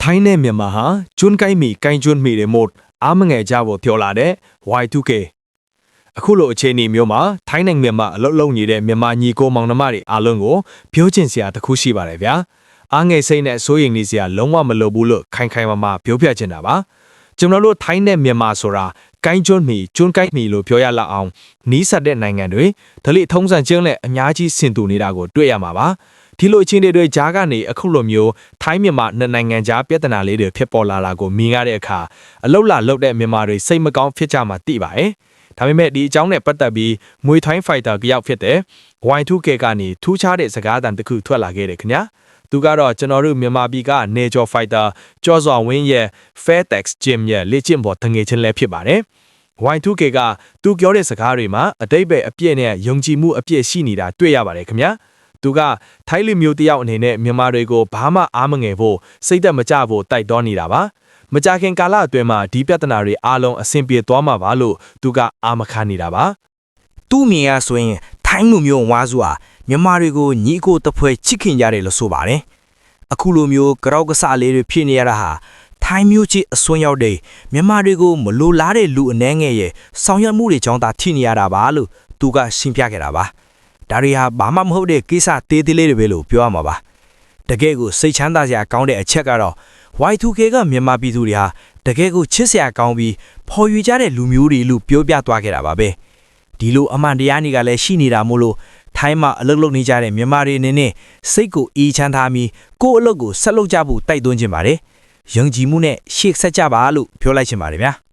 ထိုင်းနဲ့မြန်မာဟာကျွန်းကိုင်းမီကိုင်းကျွန်းမီတွေမို့အားမငယ်ကြဖို့ပြောလာတဲ့ Y2K အခုလိုအခြေအနေမျိုးမှာထိုင်းနိုင်ငံမှာအလုပ်လုပ်နေတဲ့မြန်မာညီကိုမောင်နှမတွေအားလုံးကိုပြောချင်စရာတစ်ခုရှိပါတယ်ဗျာအားငယ်စိတ်နဲ့စိုးရိမ်နေစရာလုံးဝမလိုဘူးလို့ခိုင်ခိုင်မာမာပြောပြချင်တာပါကျွန်တော်တို့ထိုင်းနဲ့မြန်မာဆိုတာကိုင်းကျွန်းမီကျွန်းကိုင်းမီလို့ပြောရလောက်အောင်နီးစပ်တဲ့နိုင်ငံတွေဒလိထုံးစံကျင်းနဲ့အများကြီးဆင်တူနေတာကိုတွေ့ရမှာပါဒီလိုအခြေအနေတွေကြားကနေအခုလိုမျိုးထိုင်းမြန်မာနှစ်နိုင်ငံကြားပြဿနာလေးတွေဖြစ်ပေါ်လာတာကိုမြင်ရတဲ့အခါအလုတ်လာလုတ်တဲ့မြန်မာတွေစိတ်မကောင်းဖြစ်ကြမှာသိပါတယ်။ဒါပေမဲ့ဒီအကြောင်းနဲ့ပတ်သက်ပြီးမွေထိုင်းဖိုက်တာကယောက်ဖြစ်တဲ့ Y2K ကနေထူးခြားတဲ့စကားအသံတစ်ခုထွက်လာခဲ့တယ်ခင်ဗျာ။သူကတော့ကျွန်တော်တို့မြန်မာပြည်ကနေကျော်ဖိုက်တာကျော်စွာဝင်းရဲ့ Fairtex Gym ရဲ့လေ့ကျင့်ပေါ်တငယ်ချင်းလည်းဖြစ်ပါတယ်။ Y2K ကသူပြောတဲ့စကားတွေမှာအတိတ်ပဲအပြည့်နဲ့ယုံကြည်မှုအပြည့်ရှိနေတာတွေ့ရပါတယ်ခင်ဗျာ။သူကထိုင်းလူမျိုးတယောက်အနေနဲ့မြန်မာတွေကိုဘာမှအားမငယ်ဖို့စိတ်သက်မကြဖို့တိုက်တွန်းနေတာပါမကြခင်ကာလအတွင်းမှာဒီပြဿနာတွေအားလုံးအဆင်ပြေသွားမှာပါလို့သူကအာမခံနေတာပါသူ့မြင်ရဆိုရင်ထိုင်းလူမျိုးဝါစုဟာမြန်မာတွေကိုညီကိုတဖွဲချစ်ခင်ကြတယ်လို့ဆိုပါတယ်အခုလိုမျိုးကြောက်ကစားလေးတွေဖြစ်နေရတာဟာထိုင်းမျိုးချစ်အစွန်းရောက်တဲ့မြန်မာတွေကိုမလိုလားတဲ့လူအနှဲငယ်ရဲ့ဆောင်ရွက်မှုတွေကြောင့်သာထိနေရတာပါလို့သူကရှင်းပြခဲ့တာပါဒါတွေဟာဘာမှမဟုတ်တဲ့ကိစ္စသေးသေးလေးတွေပဲလို့ပြောရမှာပါတကယ်ကိုစိတ်ချမ်းသာစရာကောင်းတဲ့အချက်ကတော့ Y2K ကမြန်မာပြည်သူတွေဟာတကယ်ကိုချစ်စရာကောင်းပြီးဖော်ရွေကြတဲ့လူမျိုးတွေလို့ပြောပြသွားခဲ့တာပါပဲဒီလိုအမှန်တရားတွေကလည်းရှိနေတာမို့လို့ထိုင်းမှာအလုပ်လုပ်နေကြတဲ့မြန်မာတွေအနေနဲ့စိတ်ကိုအေးချမ်းသာပြီးကိုယ့်အလုပ်ကိုဆက်လုပ်ကြဖို့တိုက်တွန်းချင်ပါတယ်ယုံကြည်မှုနဲ့ရှေ့ဆက်ကြပါလို့ပြောလိုက်ချင်ပါတယ်ဗျာ